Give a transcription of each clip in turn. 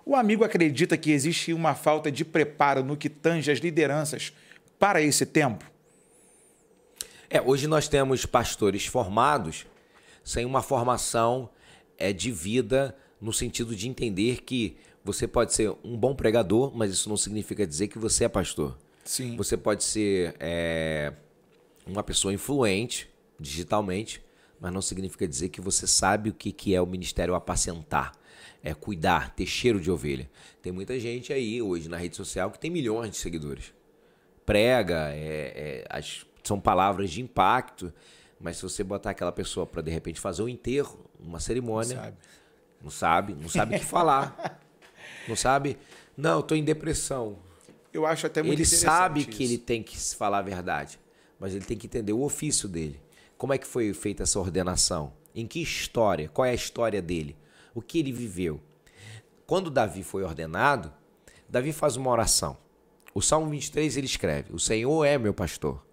O amigo acredita que existe uma falta de preparo no que tange as lideranças para esse tempo? Hoje nós temos pastores formados sem uma formação de vida, no sentido de entender que você pode ser um bom pregador, mas isso não significa dizer que você é pastor. Sim. Você pode ser uma pessoa influente digitalmente, mas não significa dizer que você sabe o que é o ministério apacentar, cuidar, ter cheiro de ovelha. Tem muita gente aí hoje na rede social que tem milhões de seguidores. Prega, são palavras de impacto, mas se você botar aquela pessoa para de repente fazer um enterro, uma cerimônia, não sabe o que falar. Não sabe? Não, eu estou em depressão. Eu acho até muito interessante. Ele sabe isso. que ele tem que falar a verdade, mas ele tem que entender o ofício dele. Como é que foi feita essa ordenação? Em que história? Qual é a história dele? O que ele viveu? Quando Davi foi ordenado, Davi faz uma oração. O Salmo 23 ele escreve: o Senhor é meu pastor.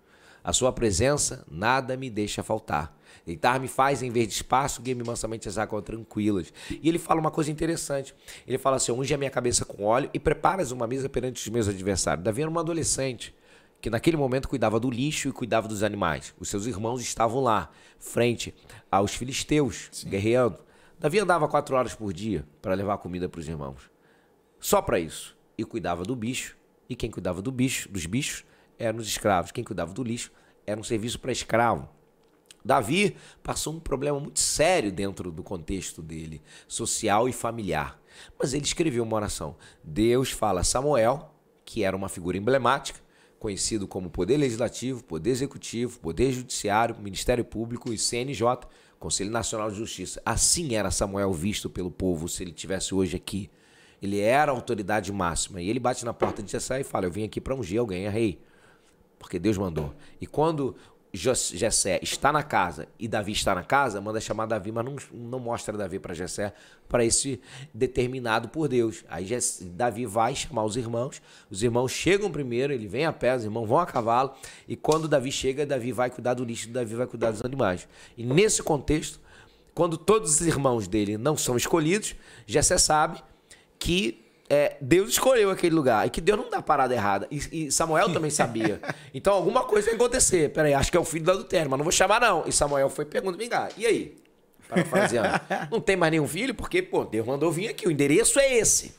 A sua presença nada me deixa faltar. Deitar-me faz em verde espaço, guia-me mansamente as águas tranquilas. E ele fala uma coisa interessante. Ele fala assim: unge a minha cabeça com óleo e preparas uma mesa perante os meus adversários. Davi era um adolescente que naquele momento cuidava do lixo e cuidava dos animais. Os seus irmãos estavam lá, frente aos filisteus, guerreando. Davi andava 4 horas por dia para levar comida para os irmãos. Só para isso. E cuidava do bicho. E quem cuidava dos bichos eram os escravos. Quem cuidava do lixo era um serviço para escravo. Davi passou um problema muito sério dentro do contexto dele, social e familiar. Mas ele escreveu uma oração. Deus fala a Samuel, que era uma figura emblemática, conhecido como Poder Legislativo, Poder Executivo, Poder Judiciário, Ministério Público e CNJ, Conselho Nacional de Justiça. Assim era Samuel visto pelo povo se ele estivesse hoje aqui. Ele era a autoridade máxima. E ele bate na porta de Jessé e fala: eu vim aqui para ungir alguém, é rei. Porque Deus mandou. E quando Jessé está na casa e Davi está na casa, manda chamar Davi, mas não mostra Davi para Jessé, para esse determinado por Deus. Aí Davi vai chamar os irmãos chegam primeiro, ele vem a pé, os irmãos vão a cavalo, e quando Davi chega, Davi vai cuidar do lixo, Davi vai cuidar dos animais. E nesse contexto, quando todos os irmãos dele não são escolhidos, Jessé sabe que Deus escolheu aquele lugar e que Deus não dá parada errada. E Samuel também sabia. Então alguma coisa vai acontecer. Peraí, acho que é o filho do adultério, mas não vou chamar não. E Samuel foi perguntar: vem cá, e aí? Parafraseando. Não tem mais nenhum filho? Porque, Deus mandou vir aqui, o endereço é esse.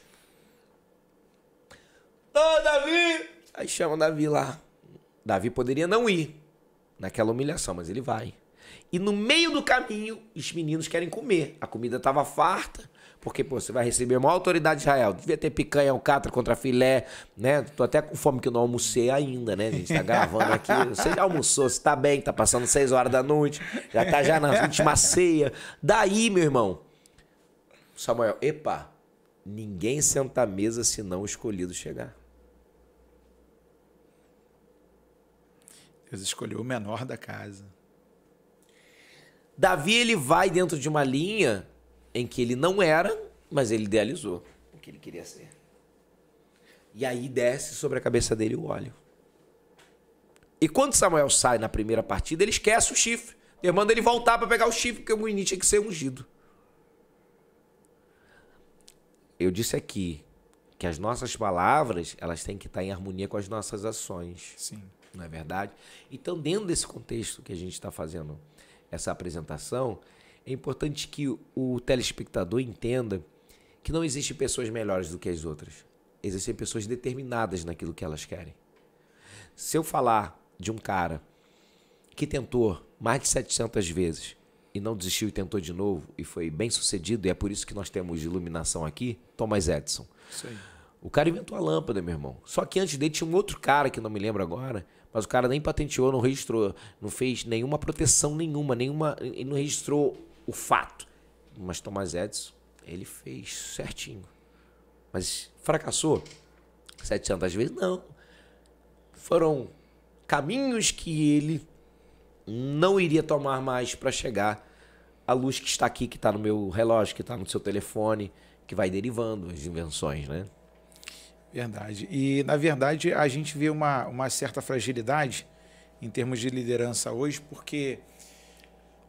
Ô, Davi! Aí chama Davi lá. Davi poderia não ir naquela humilhação, mas ele vai. E no meio do caminho, os meninos querem comer. A comida estava farta. Porque, você vai receber a maior autoridade de Israel. Devia ter picanha, alcatra contra filé, né? Tô até com fome que eu não almocei ainda, né? A gente tá gravando aqui. Você já almoçou, você tá bem, tá passando 6 horas da noite, já tá já na última ceia. Daí, meu irmão, Samuel, ninguém senta à mesa se não o escolhido chegar. Deus escolheu o menor da casa. Davi, ele vai dentro de uma linha em que ele não era, mas ele idealizou o que ele queria ser. E aí desce sobre a cabeça dele o óleo. E quando Samuel sai na primeira partida, ele esquece o chifre. Deus manda ele voltar para pegar o chifre, porque o menino tinha que ser ungido. Eu disse aqui que as nossas palavras, elas têm que estar em harmonia com as nossas ações. Sim. Não é verdade? Então, dentro desse contexto que a gente está fazendo essa apresentação, é importante que o telespectador entenda que não existem pessoas melhores do que as outras. Existem pessoas determinadas naquilo que elas querem. Se eu falar de um cara que tentou mais de 700 vezes e não desistiu e tentou de novo e foi bem sucedido, e é por isso que nós temos iluminação aqui, Thomas Edison. Isso aí. O cara inventou a lâmpada, meu irmão. Só que antes dele tinha um outro cara que não me lembro agora, mas o cara nem patenteou, não registrou, não fez nenhuma proteção nenhuma, ele não registrou o fato. Mas Thomas Edison, ele fez certinho. Mas fracassou 700 vezes? Não. Foram caminhos que ele não iria tomar mais para chegar à luz que está aqui, que está no meu relógio, que está no seu telefone, que vai derivando as invenções, né? Verdade. E, na verdade, a gente vê uma certa fragilidade em termos de liderança hoje, porque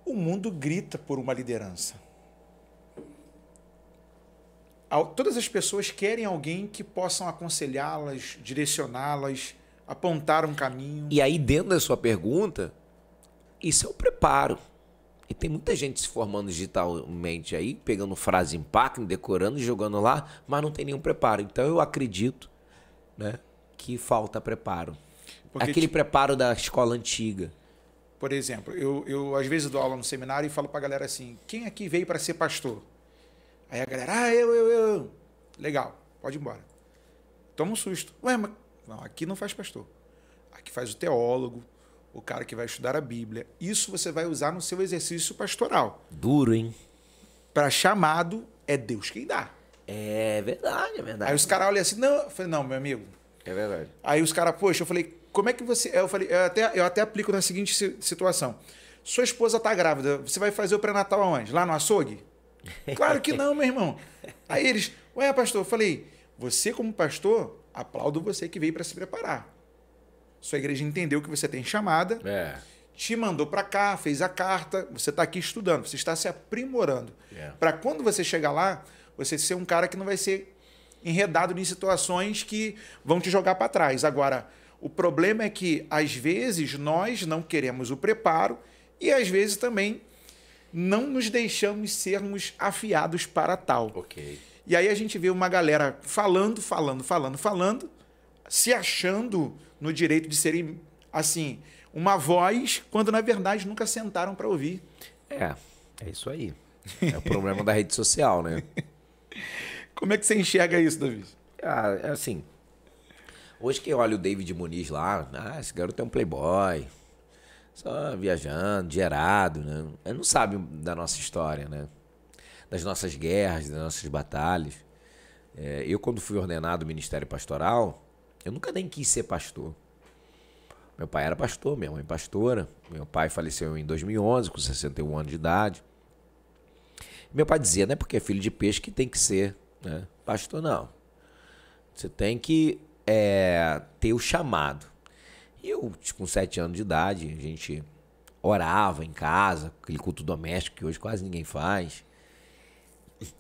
o mundo grita por uma liderança. todas as pessoas querem alguém que possam aconselhá-las, direcioná-las, apontar um caminho. E aí, dentro da sua pergunta, isso é o preparo. E tem muita gente se formando digitalmente aí, pegando frase impacto, decorando e jogando lá, mas não tem nenhum preparo. Então eu acredito, né, que falta preparo. Porque aquele preparo da escola antiga. Por exemplo, eu às vezes dou aula no seminário e falo pra galera assim, quem aqui veio para ser pastor? Aí a galera, eu. Legal, pode ir embora. Toma um susto. Ué, mas não, aqui não faz pastor. Aqui faz o teólogo, o cara que vai estudar a Bíblia. Isso você vai usar no seu exercício pastoral. Duro, hein? Para chamado, é Deus quem dá. É verdade, é verdade. Aí os caras olham assim, não, eu falei, não, meu amigo. É verdade. Aí os caras, poxa, eu falei, como é que você... Eu falei, eu até aplico na seguinte situação. Sua esposa tá grávida, você vai fazer o pré-natal aonde? Lá no açougue? Claro que não, meu irmão. Aí eles, ué, pastor, eu falei, você como pastor, aplaudo você que veio para se preparar. Sua igreja entendeu que você tem chamada, te mandou para cá, fez a carta, você está aqui estudando, você está se aprimorando. Para quando você chegar lá, você ser um cara que não vai ser enredado em situações que vão te jogar para trás. Agora, o problema é que, às vezes, nós não queremos o preparo e, às vezes, também não nos deixamos sermos afiados para tal. Ok. E aí a gente vê uma galera falando, se achando no direito de serem, assim, uma voz, quando, na verdade, nunca sentaram para ouvir. É isso aí. É o problema da rede social, né? Como é que você enxerga isso, Davi? É assim, hoje que olha o David Muniz lá, esse garoto é um playboy, só viajando, gerado, né? Ele não sabe da nossa história, né? Das nossas guerras, das nossas batalhas. Eu, quando fui ordenado ao ministério pastoral, eu nunca nem quis ser pastor. Meu pai era pastor, minha mãe pastora. Meu pai faleceu em 2011, com 61 anos de idade. Meu pai dizia, não é porque é filho de peixe que tem que ser, né? Pastor, não. Você tem que ter o chamado. E eu, com 7 anos de idade, a gente orava em casa, aquele culto doméstico que hoje quase ninguém faz.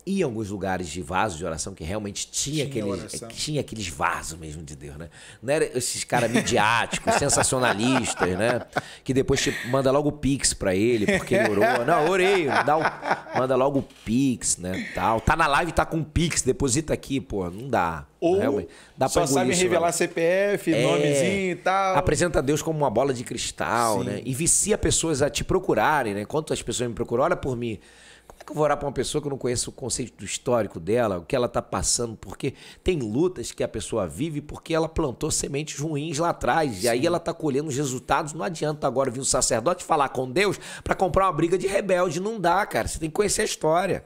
Ia em alguns lugares de vasos de oração que realmente tinha aqueles vasos mesmo de Deus, né? Não era esses caras midiáticos, sensacionalistas, né? Que depois te manda logo o Pix pra ele, porque ele orou. Não, orei, manda logo o Pix, né? Tal. Tá na live, tá com o Pix, deposita aqui, pô, não dá. Ou realmente. Dá só sabe revelar CPF, nomezinho e tal. Apresenta Deus como uma bola de cristal, né? E vicia pessoas a te procurarem, né? Quantas pessoas me procuram, olha por mim. Como é que eu vou orar para uma pessoa que eu não conheço o conceito do histórico dela, o que ela está passando? Porque tem lutas que a pessoa vive porque ela plantou sementes ruins lá atrás. E aí ela está colhendo os resultados. Não adianta agora vir um sacerdote falar com Deus para comprar uma briga de rebelde. Não dá, cara. Você tem que conhecer a história.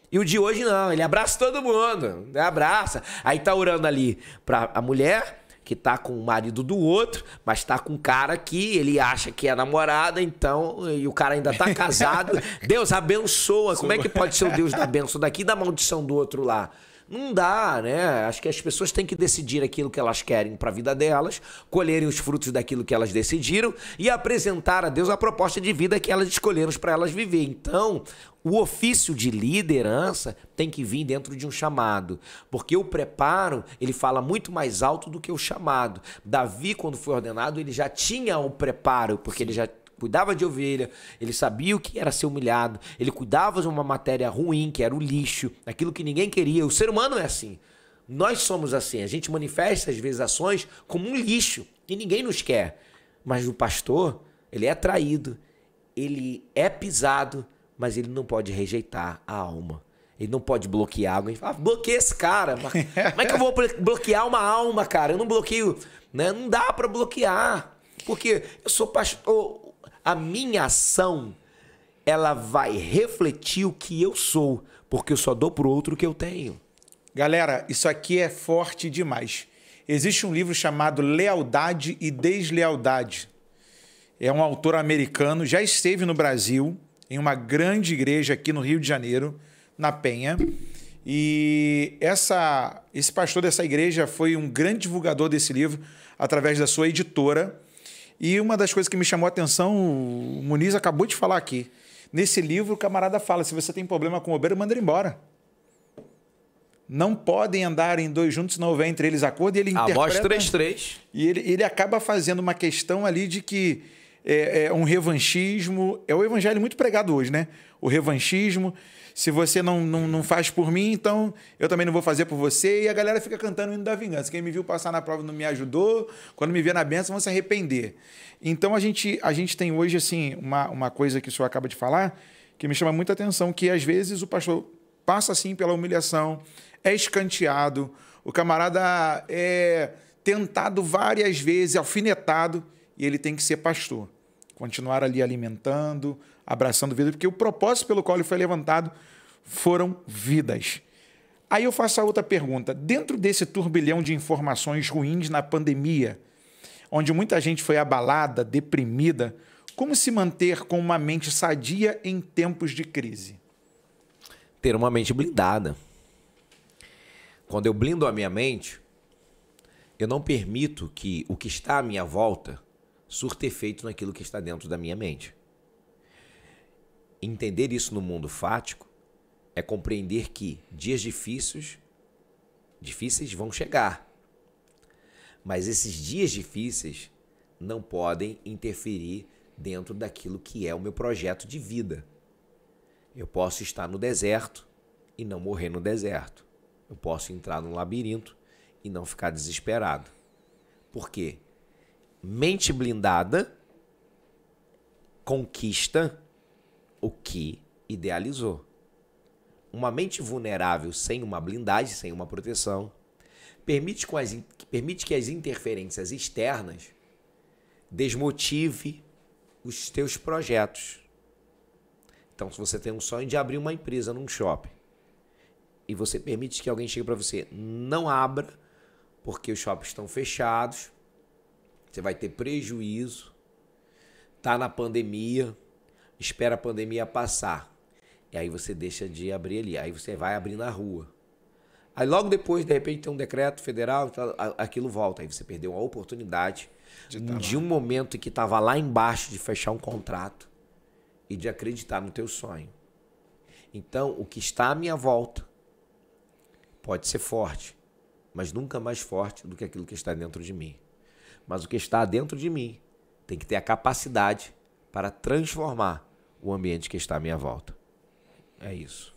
E o de hoje não. Ele abraça todo mundo. Abraça. Aí tá orando ali para a mulher que tá com o marido do outro, mas tá com um cara que ele acha que é namorada, então, e o cara ainda tá casado. Deus abençoa. Como é que pode ser o Deus da bênção daqui e da maldição do outro lá? Não dá, né? Acho que as pessoas têm que decidir aquilo que elas querem para a vida delas, colherem os frutos daquilo que elas decidiram e apresentar a Deus a proposta de vida que elas escolheram para elas viver. Então, o ofício de liderança tem que vir dentro de um chamado, porque o preparo, ele fala muito mais alto do que o chamado. Davi, quando foi ordenado, ele já tinha um preparo, porque ele já cuidava de ovelha, ele sabia o que era ser humilhado, ele cuidava de uma matéria ruim, que era o lixo, aquilo que ninguém queria. O ser humano é assim. Nós somos assim. A gente manifesta, às vezes, ações como um lixo e ninguém nos quer. Mas o pastor, ele é traído, ele é pisado, mas ele não pode rejeitar a alma. Ele não pode bloquear alguém. Bloqueia esse cara. Como é que eu vou bloquear uma alma, cara? Eu não bloqueio, né? Não dá para bloquear. Porque eu sou pastor. A minha ação, ela vai refletir o que eu sou, porque eu só dou pro outro o que eu tenho. Galera, isso aqui é forte demais. Existe um livro chamado Lealdade e Deslealdade. É um autor americano, já esteve no Brasil, em uma grande igreja aqui no Rio de Janeiro, na Penha. E esse pastor dessa igreja foi um grande divulgador desse livro através da sua editora. E uma das coisas que me chamou a atenção, o Muniz acabou de falar aqui. Nesse livro, o camarada fala, se você tem problema com o obreiro, manda ele embora. não podem andar em dois juntos, não houver entre eles acordo. E ele interpreta... Amós 3:3. E ele acaba fazendo uma questão ali de que é um revanchismo. É o evangelho muito pregado hoje, né? O revanchismo. Se você não faz por mim, então eu também não vou fazer por você. E a galera fica cantando o hino da vingança. Quem me viu passar na prova não me ajudou. Quando me vê na bênção, vão se arrepender. Então a gente tem hoje assim uma coisa que o senhor acaba de falar que me chama muita atenção, que às vezes o pastor passa assim pela humilhação, é escanteado, o camarada é tentado várias vezes, alfinetado, e ele tem que ser pastor. Continuar ali alimentando, abraçando vida, porque o propósito pelo qual ele foi levantado foram vidas. Aí eu faço a outra pergunta. Dentro desse turbilhão de informações ruins na pandemia, onde muita gente foi abalada, deprimida, como se manter com uma mente sadia em tempos de crise? Ter uma mente blindada. Quando eu blindo a minha mente, eu não permito que o que está à minha volta surta efeito naquilo que está dentro da minha mente. Entender isso no mundo fático é compreender que dias difíceis vão chegar. Mas esses dias difíceis não podem interferir dentro daquilo que é o meu projeto de vida. Eu posso estar no deserto e não morrer no deserto. Eu posso entrar num labirinto e não ficar desesperado. Por quê? Mente blindada conquista o que idealizou. Uma mente vulnerável sem uma blindagem, sem uma proteção, permite que as interferências externas desmotive os teus projetos. Então, se você tem um sonho de abrir uma empresa num shopping e você permite que alguém chegue para você, não abra, porque os shoppings estão fechados, você vai ter prejuízo, tá na pandemia, espera a pandemia passar. E aí você deixa de abrir ali, aí você vai abrir na rua. Aí logo depois, de repente, tem um decreto federal, aquilo volta. Aí você perdeu uma oportunidade de um momento que estava lá embaixo de fechar um contrato e de acreditar no teu sonho. Então, o que está à minha volta pode ser forte, mas nunca mais forte do que aquilo que está dentro de mim. Mas o que está dentro de mim tem que ter a capacidade para transformar o ambiente que está à minha volta. É isso.